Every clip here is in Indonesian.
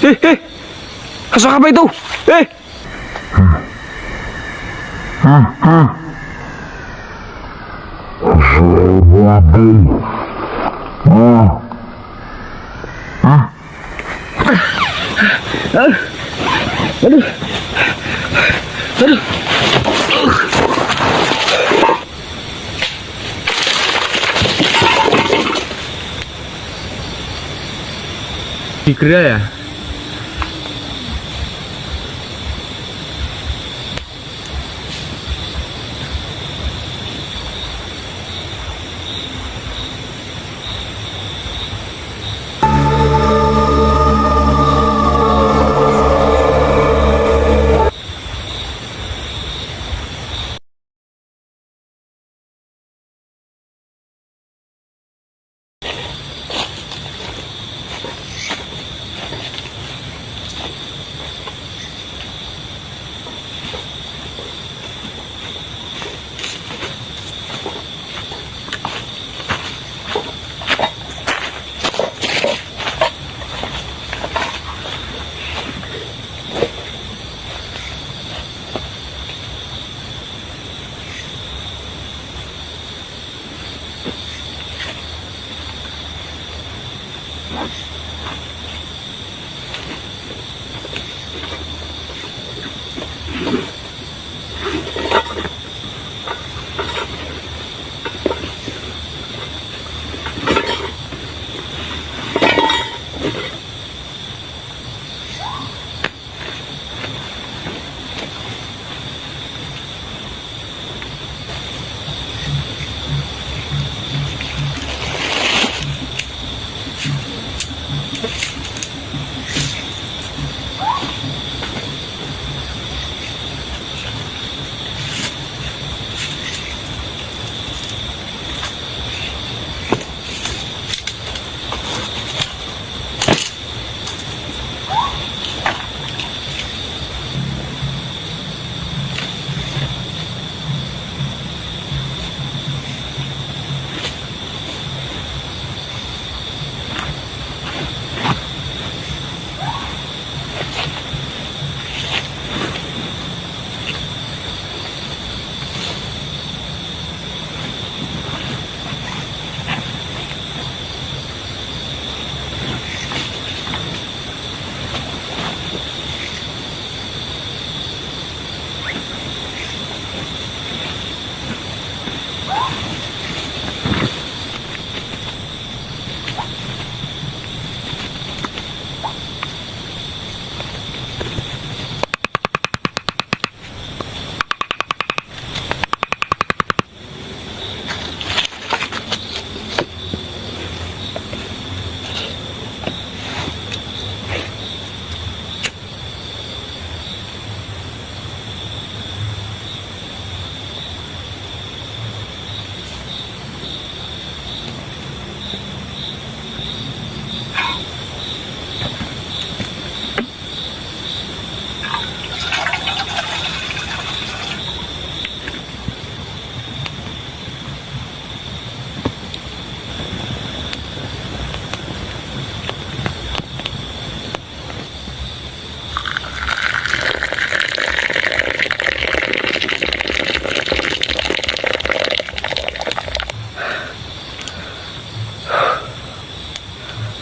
Sosok apa itu? Aduh. Dikira ya?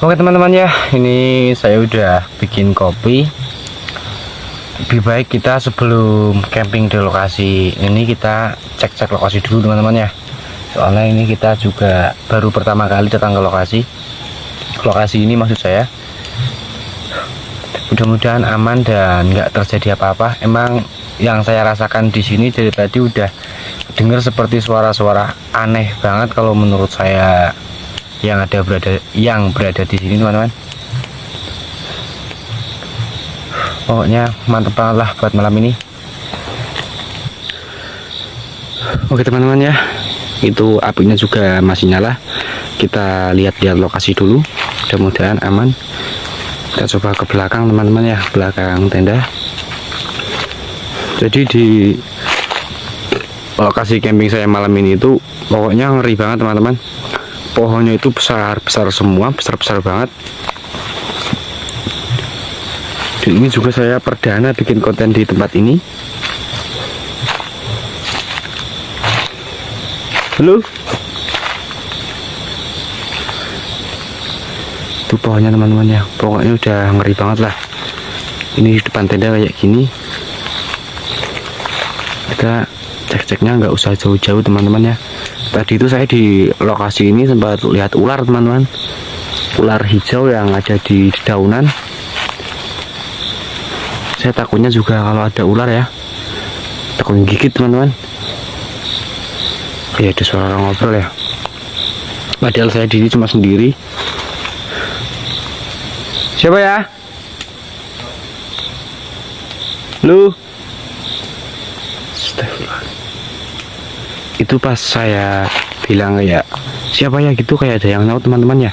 Oke teman-teman ya, ini saya udah bikin kopi. Lebih baik kita sebelum camping di lokasi ini kita cek-cek lokasi dulu teman-teman ya. Soalnya ini kita juga baru pertama kali datang ke lokasi ini maksud saya. Mudah-mudahan aman dan nggak terjadi apa-apa. Emang yang saya rasakan di sini dari tadi udah dengar seperti suara-suara aneh banget kalau menurut saya yang berada di sini teman-teman. Pokoknya mantep banget lah buat malam ini. Oke teman-teman ya, itu apinya juga masih nyala. Kita lihat-lihat lokasi dulu, mudah-mudahan aman. Kita coba ke belakang teman-teman ya, belakang tenda. Jadi di lokasi camping saya malam ini itu pokoknya ngeri banget teman-teman. Pohonnya itu besar-besar semua, besar-besar banget. Ini juga saya perdana bikin konten di tempat ini. Halo. Itu pohonnya teman-teman ya. Pokoknya udah ngeri banget lah. Ini di depan tenda kayak gini. Kita cek-ceknya nggak usah jauh-jauh teman-teman ya. Tadi itu saya di lokasi ini sempat lihat ular teman-teman. Ular hijau yang ada di dedaunan. Saya takutnya juga kalau ada ular ya, takut gigit teman-teman. Ya ada suara orang ngobrol ya. Padahal saya diri cuma sendiri. Siapa ya? Lu? Itu pas saya bilang ya siapa ya gitu, kayak ada yang nyaut teman-teman ya.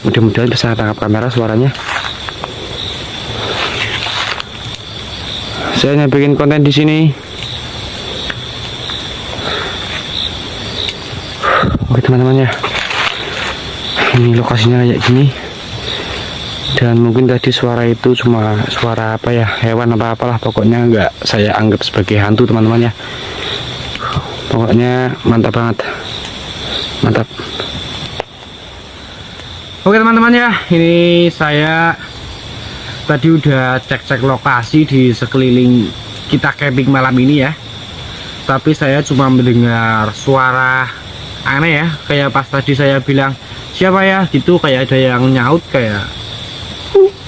Mudah-mudahan bisa tangkap kamera suaranya. Saya hanya bikin konten di sini. Oke teman-teman ya. Ini lokasinya kayak gini. Dan mungkin tadi suara itu cuma suara apa ya, hewan apa apalah, pokoknya nggak saya anggap sebagai hantu teman-teman ya. Pokoknya mantap banget. Mantap. Oke teman-teman ya, ini saya tadi udah cek-cek lokasi di sekeliling kita camping malam ini ya. Tapi saya cuma mendengar suara aneh ya, kayak pas tadi saya bilang siapa ya gitu, kayak ada yang nyaut kayak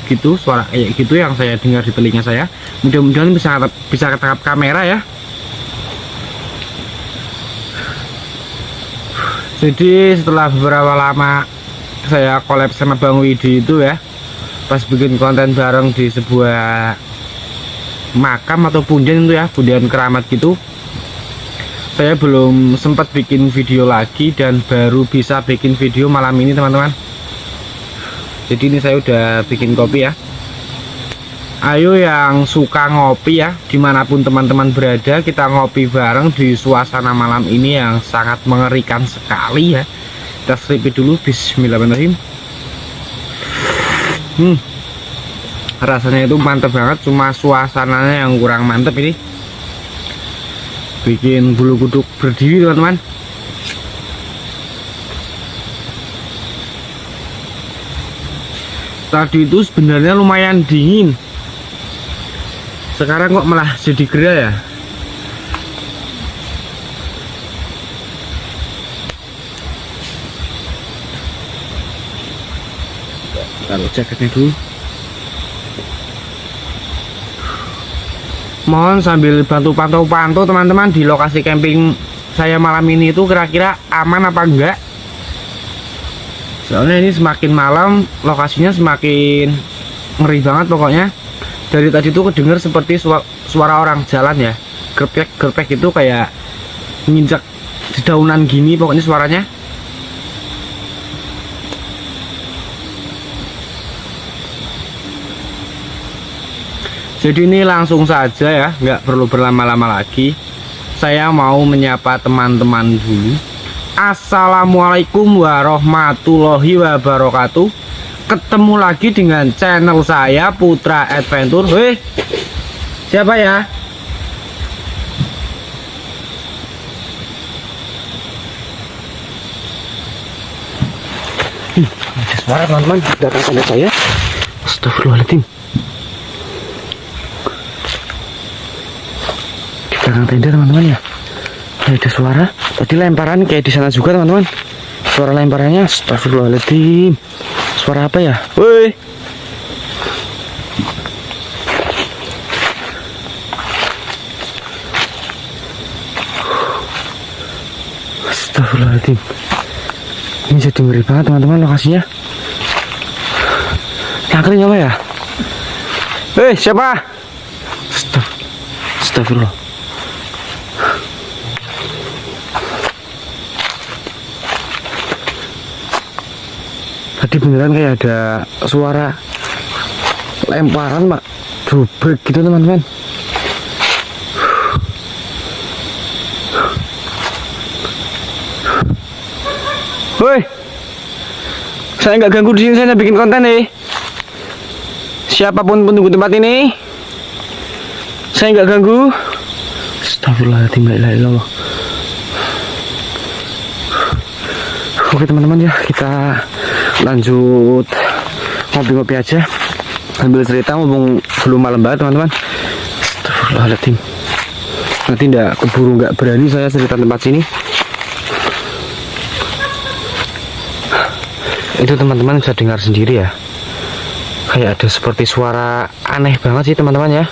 gitu, suara kayak gitu yang saya dengar di telinga saya. Mudah-mudahan bisa ketangkap kamera ya. Jadi setelah beberapa lama saya collab sama Bang Widi itu ya, pas bikin konten bareng di sebuah makam atau punden itu ya, punden keramat gitu, saya belum sempat bikin video lagi dan baru bisa bikin video malam ini teman-teman. Jadi ini saya udah bikin kopi ya. Ayo yang suka ngopi ya, dimanapun teman-teman berada, kita ngopi bareng di suasana malam ini yang sangat mengerikan sekali ya. Kita selipi dulu, bismillahirrahmanirrahim. Rasanya itu mantap banget, cuma suasananya yang kurang mantap ini. Bikin bulu kuduk berdiri teman-teman. Tadi itu sebenarnya lumayan dingin, sekarang kok malah jadi gerah ya. Taruh jaketnya dulu. Mohon sambil bantu pantau-pantau teman-teman di lokasi camping saya malam ini itu kira-kira aman apa enggak. Soalnya ini semakin malam lokasinya semakin ngeri banget pokoknya. Dari tadi tuh kedengar seperti suara orang jalan ya, gerpek itu kayak nginjak dedaunan gini pokoknya suaranya. Jadi ini langsung saja ya, nggak perlu berlama-lama lagi. Saya mau menyapa teman-teman dulu. Assalamualaikum warahmatullahi wabarakatuh. Ketemu lagi dengan channel saya Putra Adventure. Hei, siapa ya? Ada suara teman-teman di belakang tenda saya. Astagfirullahaladzim. Di belakang tenda teman-teman ya, ada suara. Tadi lemparan kayak di sana juga teman-teman. Suara lemparannya, astagfirullahaladzim. Suara apa ya? Woi. Astagfirullahaladzim. Ini jadi ngeri banget teman-teman lokasinya. Nyangkring apa ya? Hei, siapa? Astagfirullah. Tadi beneran kayak ada suara lemparan mak, jubrek gitu teman-teman. Woi, saya nggak ganggu di sini, saya bikin konten nih. Siapapun penunggu tempat ini, saya nggak ganggu. Astagfirullahaladzim, la ilaha illallah. Oke teman-teman ya, kita lanjut ngopi-ngopi aja sambil cerita, mumpung belum malam banget teman-teman. Astagfirullahaladzim, nanti nggak berani saya cerita tempat sini. Itu teman-teman bisa dengar sendiri ya, kayak ada seperti suara aneh banget sih teman-teman ya.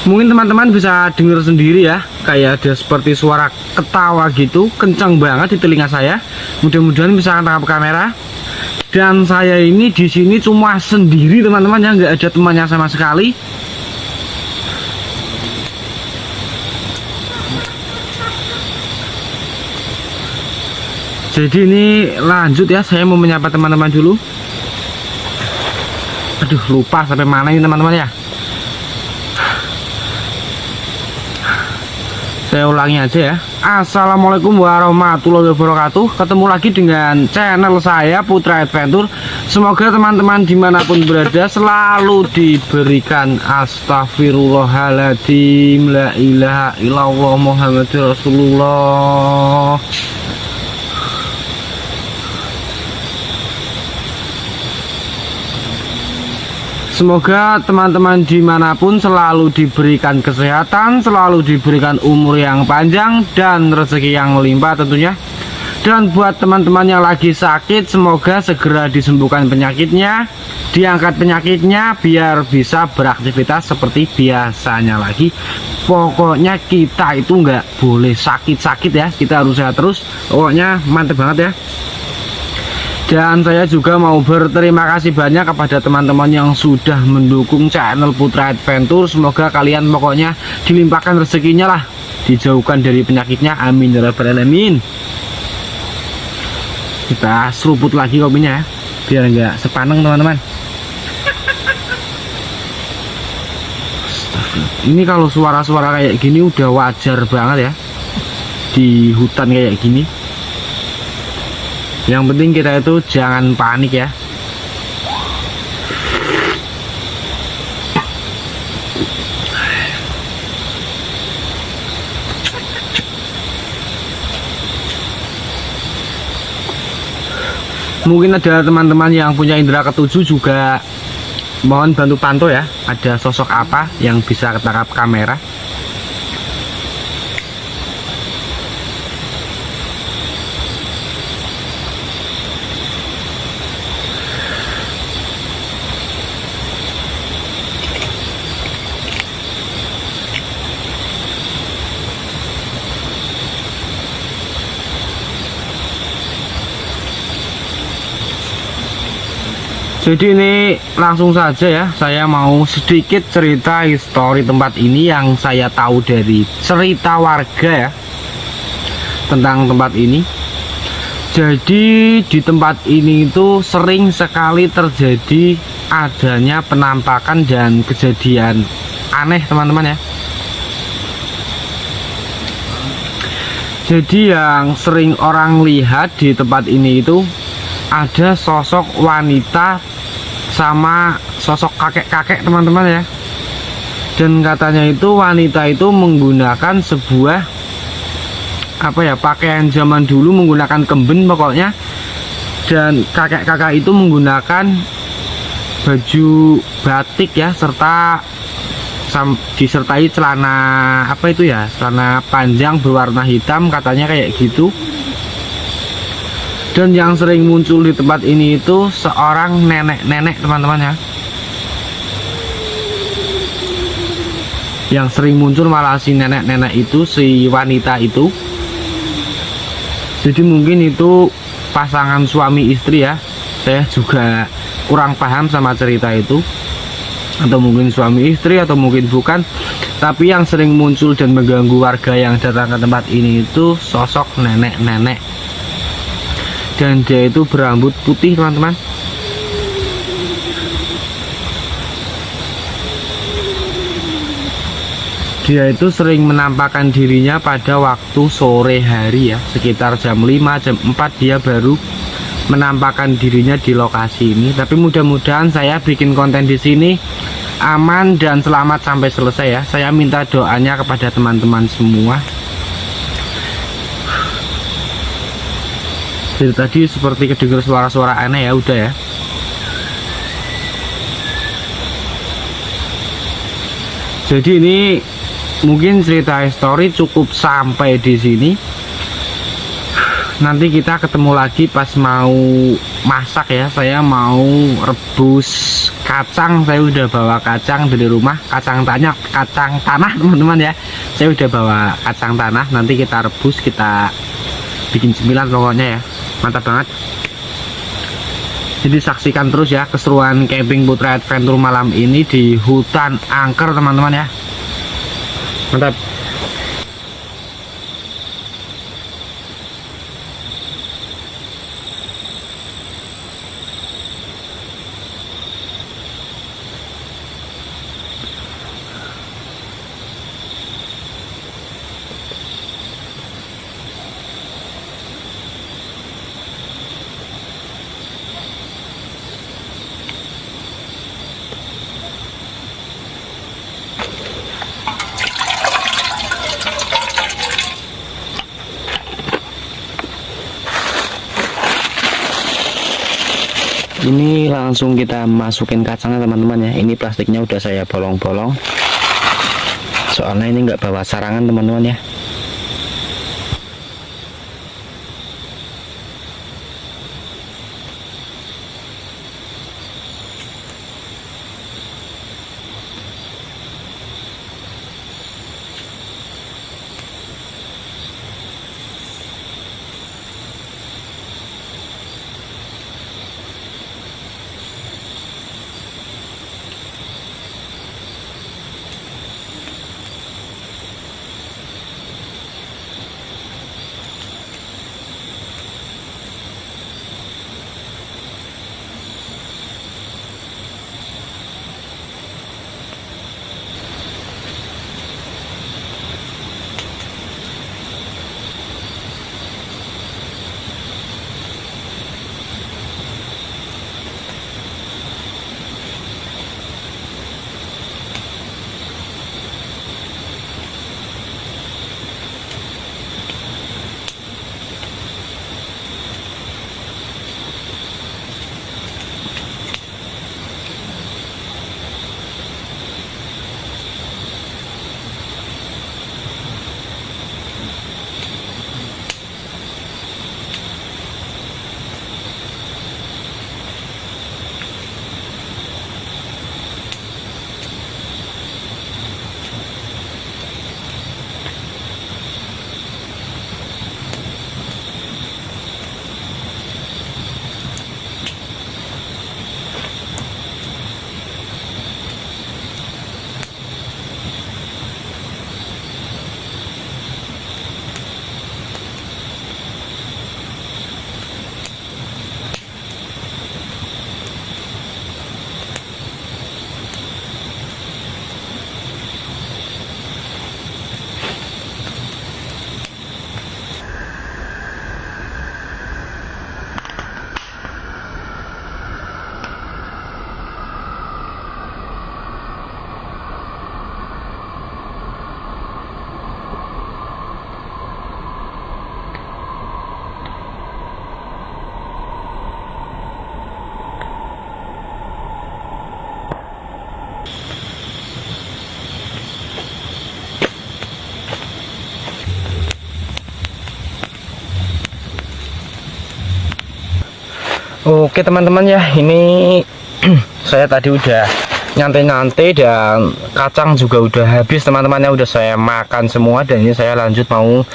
Mungkin teman-teman bisa dengar sendiri ya, kayak ada seperti suara ketawa gitu, kencang banget di telinga saya. Mudah-mudahan bisa tangkap kamera. Dan saya ini di sini cuma sendiri teman-teman ya, nggak ada temannya sama sekali. Jadi ini lanjut ya, saya mau menyapa teman-teman dulu. Aduh, lupa sampai mana ini teman-teman ya. Saya ulangi aja ya. Assalamualaikum warahmatullahi wabarakatuh. Ketemu lagi dengan channel saya, Putra Adventure. Semoga teman-teman dimanapun berada selalu diberikan astagfirullahaladzim, la ilaha illallah Muhammadur Rasulullah. Semoga teman-teman dimanapun selalu diberikan kesehatan, selalu diberikan umur yang panjang dan rezeki yang melimpah tentunya. Dan buat teman-teman yang lagi sakit, semoga segera disembuhkan penyakitnya, diangkat penyakitnya biar bisa beraktivitas seperti biasanya lagi. Pokoknya kita itu nggak boleh sakit-sakit ya, kita harus sehat terus. Pokoknya mantep banget ya. Dan saya juga mau berterima kasih banyak kepada teman-teman yang sudah mendukung channel Putra Adventure. Semoga kalian pokoknya dilimpahkan rezekinya lah, dijauhkan dari penyakitnya, amin ya rabbal alamin. Kita seruput lagi kopinya ya, biar nggak sepaneng teman-teman. Ini kalau suara-suara kayak gini udah wajar banget ya di hutan kayak gini. Yang penting kita itu jangan panik ya. Mungkin ada teman-teman yang punya indera ketujuh juga, mohon bantu pantau ya, ada sosok apa yang bisa ketangkap kamera. Jadi ini langsung saja ya, saya mau sedikit cerita histori tempat ini yang saya tahu dari cerita warga ya tentang tempat ini. Jadi di tempat ini itu sering sekali terjadi adanya penampakan dan kejadian aneh teman-teman ya. Jadi yang sering orang lihat di tempat ini itu ada sosok wanita sama sosok kakek-kakek teman-teman ya. Dan katanya itu wanita itu menggunakan sebuah apa ya, pakaian zaman dulu menggunakan kemben pokoknya. Dan kakek-kakek itu menggunakan baju batik ya, serta disertai celana apa itu ya, celana panjang berwarna hitam katanya kayak gitu. Dan yang sering muncul di tempat ini itu seorang nenek-nenek teman-teman ya. Yang sering muncul malah si nenek-nenek itu, si wanita itu. Jadi mungkin itu pasangan suami istri ya. Saya juga kurang paham sama cerita itu. Atau mungkin suami istri atau mungkin bukan. Tapi yang sering muncul dan mengganggu warga yang datang ke tempat ini itu sosok nenek-nenek. Dan dia itu berambut putih teman-teman. Dia itu sering menampakkan dirinya pada waktu sore hari ya, sekitar jam 5, jam 4 dia baru menampakkan dirinya di lokasi ini. Tapi mudah-mudahan saya bikin konten di sini aman dan selamat sampai selesai ya. Saya minta doanya kepada teman-teman semua. Dari tadi seperti kedengar suara-suara aneh ya, udah ya. Jadi ini mungkin cerita histori cukup sampai di sini. Nanti kita ketemu lagi pas mau masak ya. Saya mau rebus kacang. Saya udah bawa kacang dari rumah, kacang tanah teman-teman ya. Saya udah bawa kacang tanah. Nanti kita rebus, kita bikin cemilan pokoknya ya. Mantap banget. Jadi saksikan terus ya keseruan camping Putra Adventure malam ini di hutan angker teman-teman ya. Mantap. Ini langsung kita masukin kacangnya teman-teman ya. Ini plastiknya udah saya bolong-bolong, soalnya ini nggak bawa sarangan teman-teman ya. Oke teman-teman ya, ini saya tadi udah nyantai-nyantai dan kacang juga udah habis teman-teman ya, udah saya makan semua. Dan ini saya lanjut mau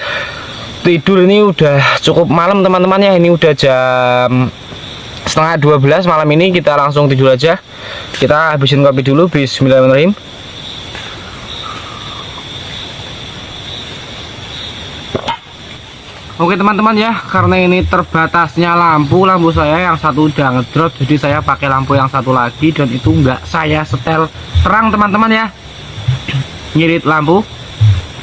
tidur. Ini udah cukup malam teman-teman ya, ini udah jam setengah 12 malam. Ini kita langsung tidur aja. Kita habisin kopi dulu. Bismillahirrahmanirrahim. Oke teman-teman ya, karena ini terbatasnya lampu saya yang satu udah ngedrop, jadi saya pakai lampu yang satu lagi. Dan itu enggak saya setel terang teman-teman ya, nyirit lampu.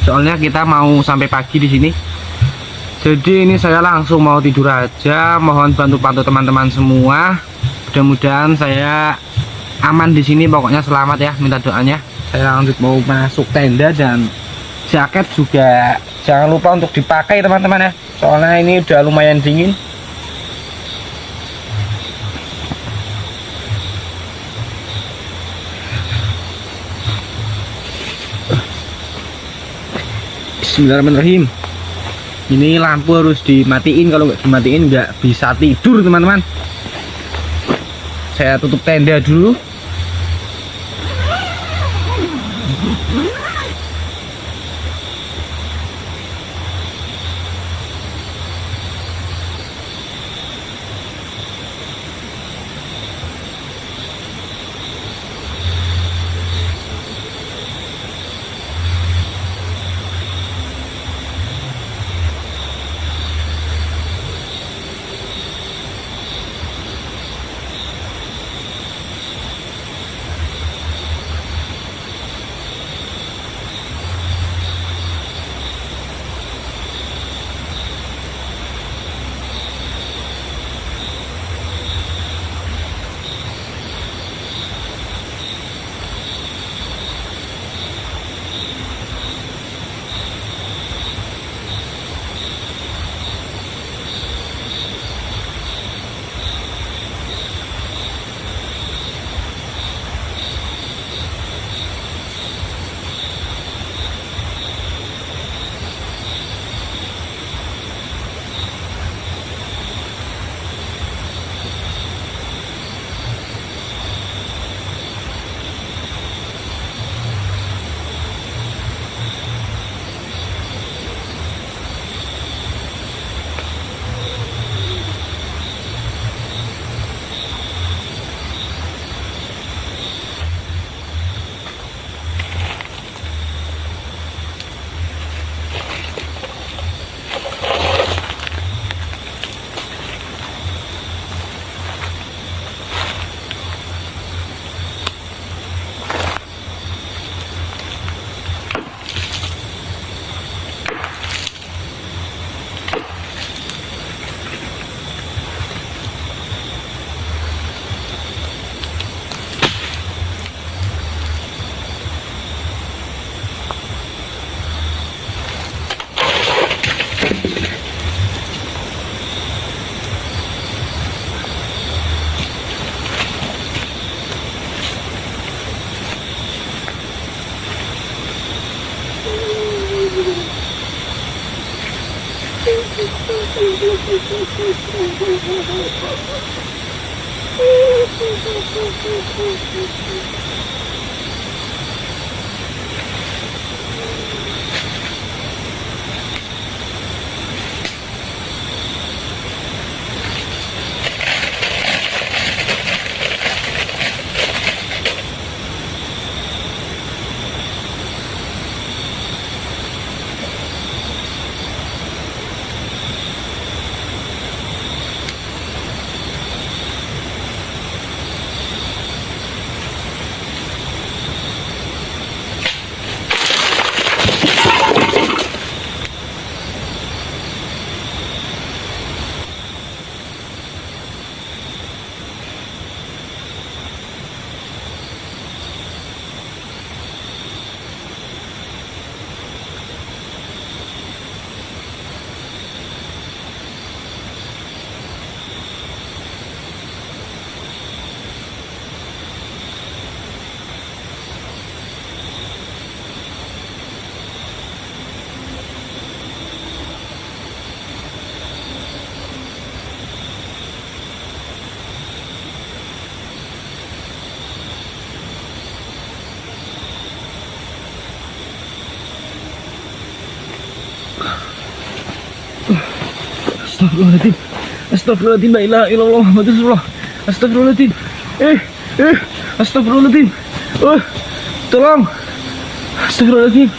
Soalnya kita mau sampai pagi di sini. Jadi ini saya langsung mau tidur aja. Mohon bantu teman-teman semua. Mudah-mudahan saya aman di sini. Pokoknya selamat ya. Minta doanya. Saya lanjut mau masuk tenda dan jaket juga jangan lupa untuk dipakai teman-teman ya. Soalnya ini udah lumayan dingin. Bismillahirrahmanirrahim. Ini lampu harus dimatiin, kalau nggak dimatiin nggak bisa tidur teman-teman. Saya tutup tenda dulu. Astagfirullahaladzim, astagfirullahaladzim, la ilaha illallah Muhammadur Rasulullah. Astagfirullahaladzim, astagfirullahaladzim, tolong, astagfirullahaladzim.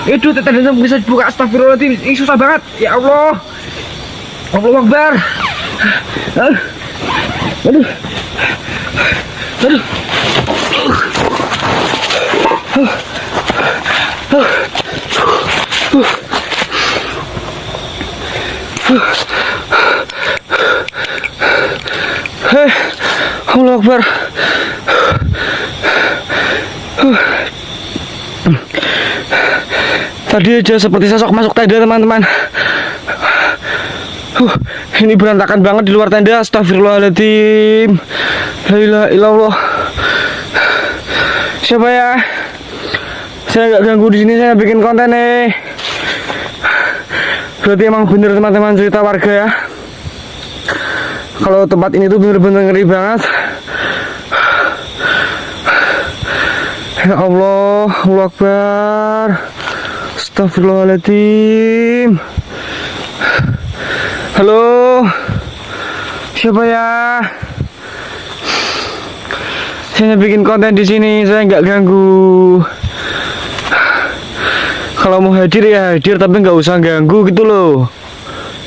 Itu tendanya bisa dibuka, astagfirullahaladzim, ini susah banget, ya Allah, Allahu Akbar. Aduh, aduh, aduh. Hei, Allah Akbar. Tadi aja seperti sosok masuk tenda teman-teman. Ini berantakan banget di luar tenda. Astagfirullahaladzim. La ilaha illallah. Siapa ya? Saya nggak ganggu di sini, saya bikin konten nih. Berarti emang bener teman-teman cerita warga ya. Kalau tempat ini tuh bener-bener ngeri banget. Ya Allah, Allahu Akbar. Astagfirullahaladzim. Halo, siapa ya? Saya bikin konten di sini, saya nggak ganggu. Kalau mau hadir ya hadir, tapi nggak usah ganggu gitu loh.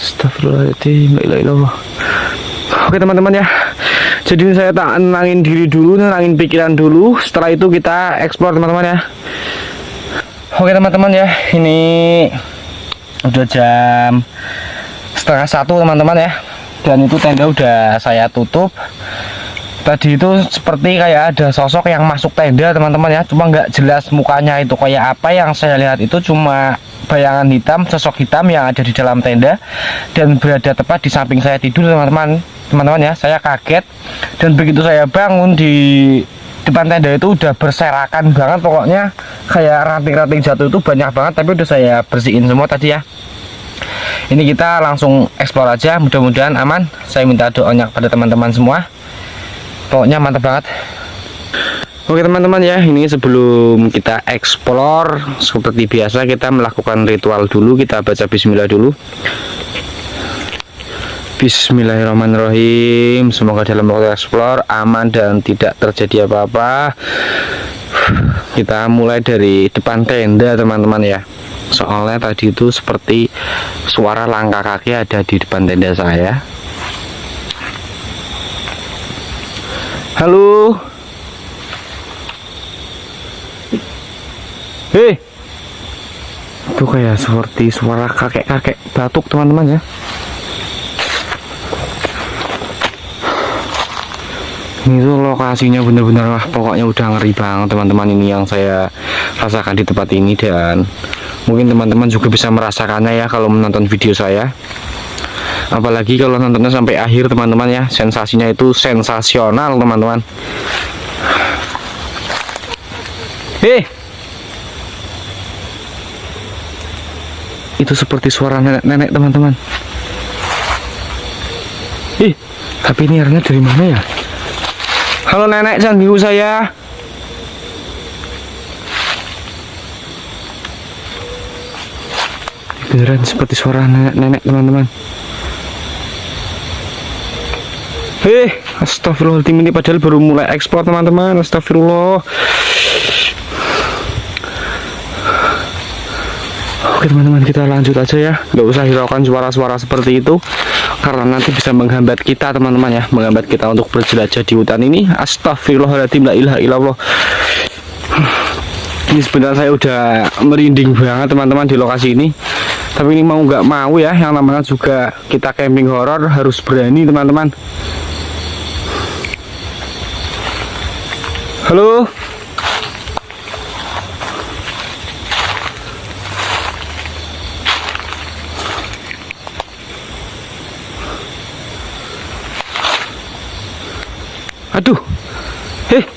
Astagfirullahaladzim, la ilaha illallah. Oke teman-teman ya, jadi ini saya tak nenangin diri dulu, nenangin pikiran dulu. Setelah itu kita explore teman-teman ya. Oke teman-teman ya, ini udah jam 12:30 teman-teman ya. Dan itu tenda udah saya tutup. Tadi itu seperti kayak ada sosok yang masuk tenda teman-teman ya, cuma nggak jelas mukanya itu kayak apa. Yang saya lihat itu cuma bayangan hitam, sosok hitam yang ada di dalam tenda dan berada tepat di samping saya tidur teman-teman ya. Saya kaget, dan begitu saya bangun di depan tenda itu udah berserakan banget, pokoknya kayak ranting-ranting jatuh itu banyak banget, tapi udah saya bersihin semua tadi ya. Ini kita langsung explore aja, mudah-mudahan aman. Saya minta doanya kepada teman-teman semua, pokoknya mantap banget. Oke teman-teman ya, ini sebelum kita explore seperti biasa kita melakukan ritual dulu. Kita baca bismillah dulu. Bismillahirrahmanirrahim. Semoga dalam waktu explore aman dan tidak terjadi apa-apa. Kita mulai dari depan tenda teman-teman ya. Soalnya tadi itu seperti suara langkah kaki ada di depan tenda saya. Halo. Hei. Itu kayak seperti suara kakek-kakek batuk teman-teman ya. Ini tuh lokasinya bener-bener lah, pokoknya udah ngeri banget teman-teman. Ini yang saya rasakan di tempat ini, dan mungkin teman-teman juga bisa merasakannya ya kalau menonton video saya. Apalagi kalau nontonnya sampai akhir teman-teman ya, sensasinya itu sensasional teman-teman. Itu seperti suara nenek-nenek teman-teman. Tapi ini airnya dari mana ya? Halo nenek, jangan ganggu saya. Beneran seperti suara nenek-nenek teman-teman. Astagfirullahaladzim, ini padahal baru mulai ekspor teman-teman. Astagfirullah. Oke teman-teman, kita lanjut aja ya, nggak usah hiraukan suara-suara seperti itu karena nanti bisa menghambat kita teman-teman ya, menghambat kita untuk berjelajah di hutan ini. Astagfirullahaladzim, la ilaha illallah. Ini sebenarnya saya udah merinding banget teman-teman di lokasi ini, tapi ini mau nggak mau ya, yang namanya juga kita camping horor harus berani teman-teman. Halo. Aduh,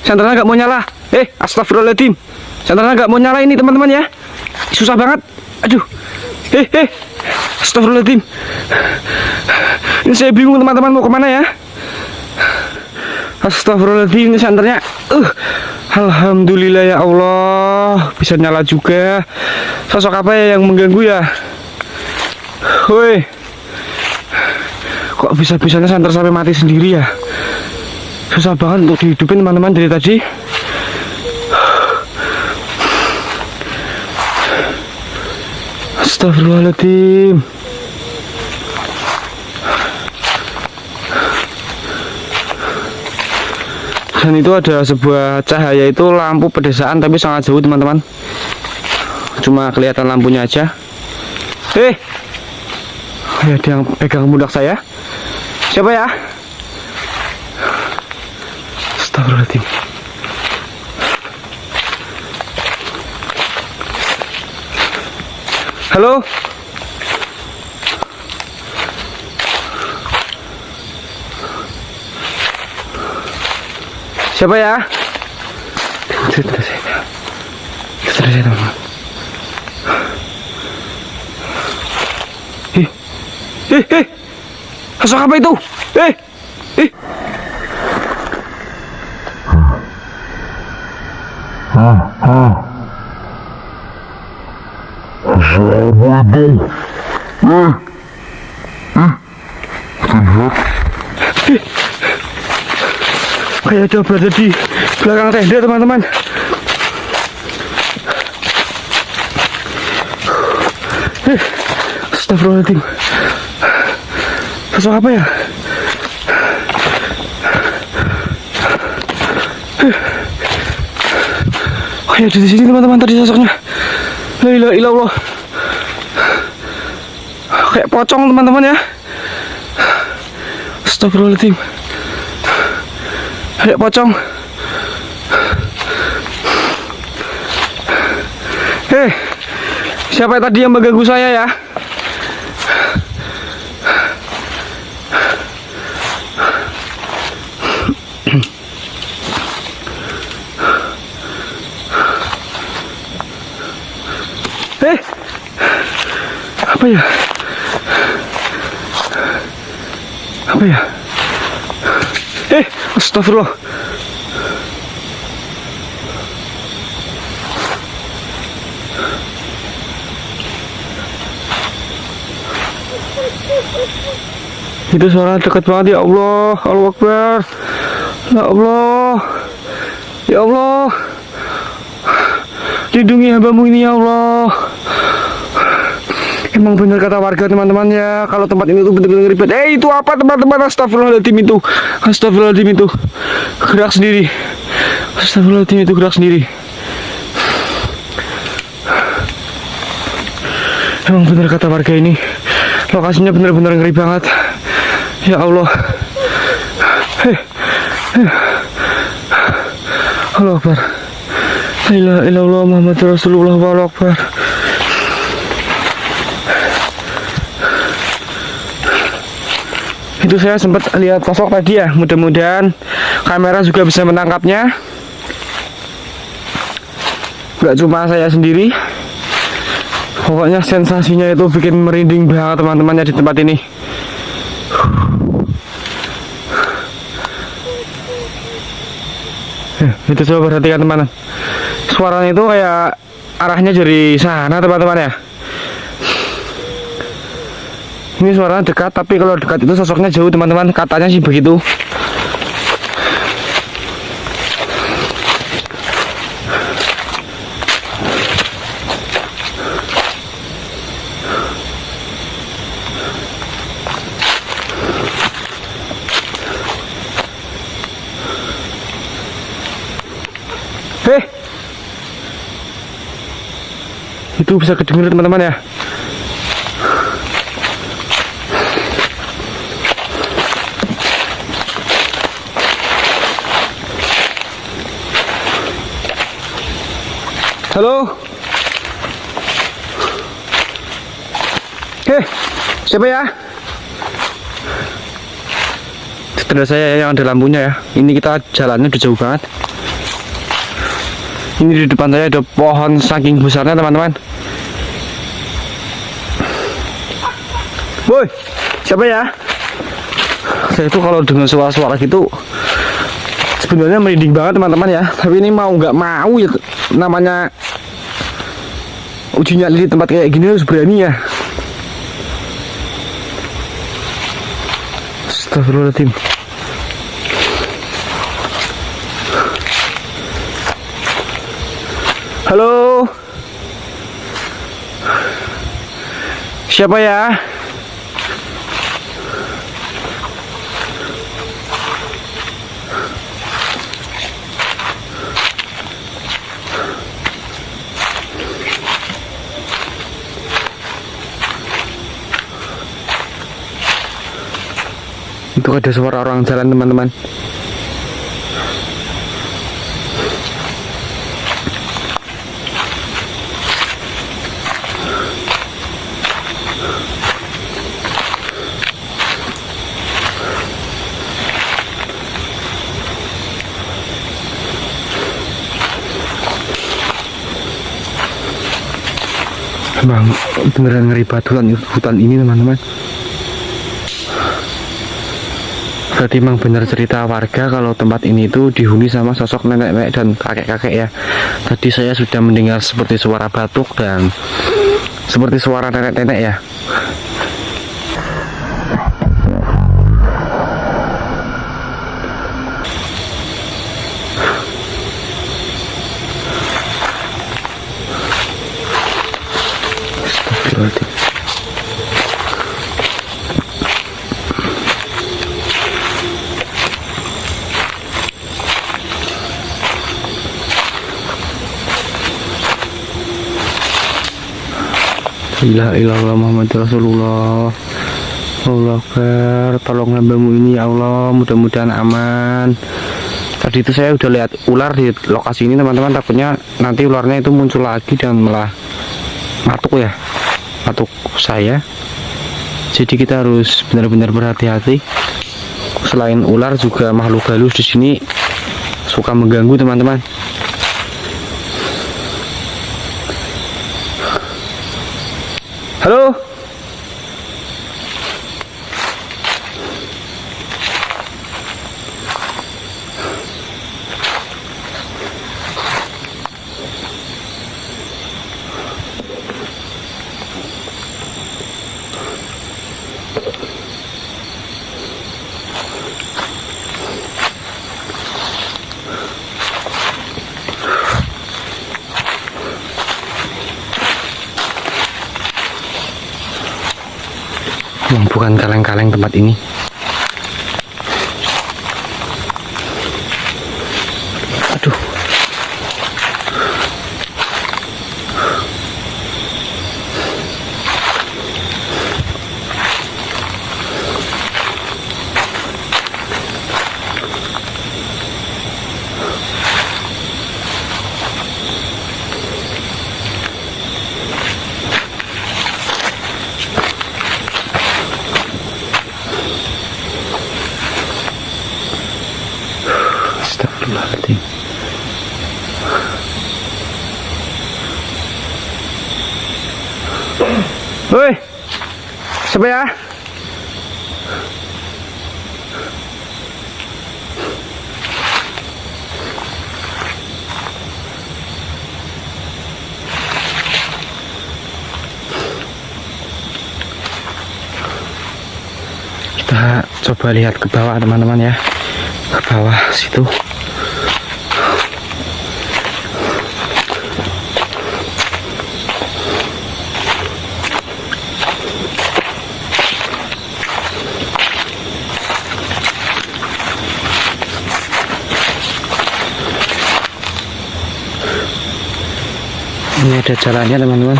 senternya nggak mau nyala. Astagfirullahaladzim, senternya nggak mau nyala ini teman-teman ya, susah banget. Aduh, astagfirullahaladzim, ini saya bingung teman-teman mau kemana ya. Astagfirullahaladzim, ini senternya. Alhamdulillah ya Allah, bisa nyala juga. Sosok apa ya yang mengganggu ya? Woi, kok bisa-bisanya senter sampai mati sendiri ya? Susah banget untuk dihidupin teman-teman dari tadi. Astagfirullahaladzim. Dan itu ada sebuah cahaya, itu lampu pedesaan tapi sangat jauh teman-teman, cuma kelihatan lampunya aja. Ada yang pegang pundak saya. Siapa ya? Astagfirullahaladzim. Halo? Siapa ya? Selesai teman-teman. Sosok apa itu? Kayak ada berada di belakang tenda teman-teman. Astagfirullahaladzim. Sosok apa ya? Kayak ada di sini teman-teman tadi sosoknya. La ilaha illallah. Kayak pocong teman-teman ya. Astagfirullahaladzim. Kayak pocong. Siapa tadi yang mengganggu saya ya? Apa ya? Apa ya? Astagfirullah. Itu suara dekat banget ya Allah. Allahu Akbar. Ya Allah. Ya Allah. Lindungi hamba-Mu ini ya Allah. Emang benar kata warga teman-teman ya, kalau tempat ini tuh benar-benar ribet. Itu apa teman-teman? Astagfirullahaladzim itu. Astagfirullahaladzim itu. Gerak sendiri. Astagfirullahaladzim itu gerak sendiri. Emang benar kata warga ini, lokasinya benar-benar ngeri banget. Ya Allah. Allahu Akbar. La ilaha illallah Muhammadur Rasulullah. Allahu Akbar. Itu saya sempat lihat sosok tadi ya. Mudah-mudahan kamera juga bisa menangkapnya. Gak cuma saya sendiri. Pokoknya sensasinya itu bikin merinding banget teman-temannya di tempat ini. Itu coba perhatikan teman-teman. Suaranya itu kayak arahnya dari sana teman-teman ya. Ini suaranya dekat, tapi kalau dekat itu sosoknya jauh teman-teman. Katanya sih begitu. Itu bisa kedengeran teman-teman ya. Halo. Siapa ya? Tenda saya yang ada lampunya ya. Ini kita jalannya udah jauh banget. Ini di depan saya ada pohon saking besarnya teman-teman. Woi, siapa ya? Saya itu kalau dengan suara-suara gitu sebenarnya merinding banget teman-teman ya. Tapi ini mau nggak mau ya, namanya uji nyali di tempat kayak gini harus berani ya. Astagfirullahaladzim. Halo. Siapa ya? Itu ada suara orang jalan teman-teman. Bang, beneran ngeri banget hutan ini teman-teman. Berarti emang bener cerita warga kalau tempat ini itu dihuni sama sosok nenek-nenek dan kakek-kakek ya. Tadi saya sudah mendengar seperti suara batuk dan seperti suara nenek-nenek ya. La ilaha illallah Muhammad Rasulullah. Allah Akbar, tolong hambamu ini ya Allah, mudah-mudahan aman. Tadi itu saya udah lihat ular di lokasi ini teman-teman, takutnya nanti ularnya itu muncul lagi dan malah matuk ya, matuk saya. Jadi kita harus benar-benar berhati-hati. Selain ular juga makhluk halus di sini suka mengganggu teman-teman. Halo. Bukan kaleng-kaleng tempat ini. Aduh. Astagfirullahaladzim. Woi, siapa ya? Kita coba lihat ke bawah teman-teman ya, ke bawah situ. Ini ada jalannya teman-teman.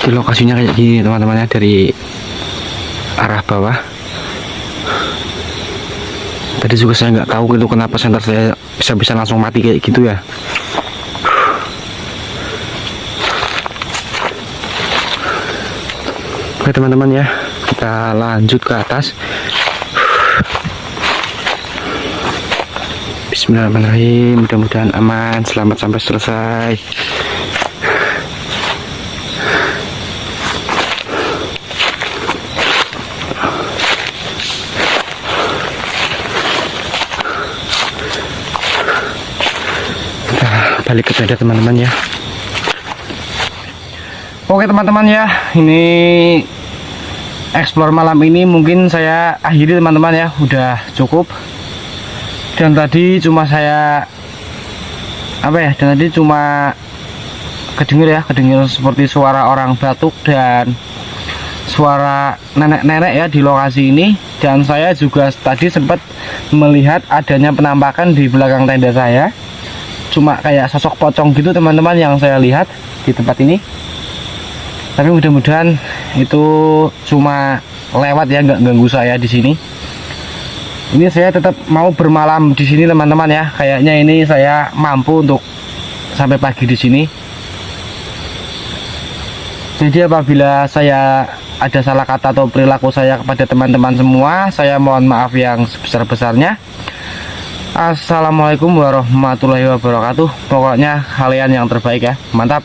Di lokasinya kayak gini teman-teman ya, dari arah bawah. Tadi juga saya nggak tahu gitu kenapa senter saya bisa langsung mati kayak gitu ya. Oke teman-teman ya, kita lanjut ke atas. Bismillahirrahmanirrahim, mudah-mudahan aman, selamat sampai selesai. Balik ke tenda teman-teman ya. Oke teman-teman ya, ini explore malam ini mungkin saya akhiri teman-teman ya, udah cukup. Dan tadi cuma saya dan tadi cuma kedengar seperti suara orang batuk dan suara nenek-nenek ya di lokasi ini. Dan saya juga tadi sempat melihat adanya penampakan di belakang tenda saya, cuma kayak sosok pocong gitu teman-teman yang saya lihat di tempat ini. Tapi mudah-mudahan itu cuma lewat ya, nggak ganggu saya di sini. Ini saya tetap mau bermalam di sini teman-teman ya. Kayaknya ini saya mampu untuk sampai pagi di sini. Jadi apabila saya ada salah kata atau perilaku saya kepada teman-teman semua, saya mohon maaf yang sebesar-besarnya. Assalamualaikum warahmatullahi wabarakatuh. Pokoknya kalian yang terbaik ya, mantap.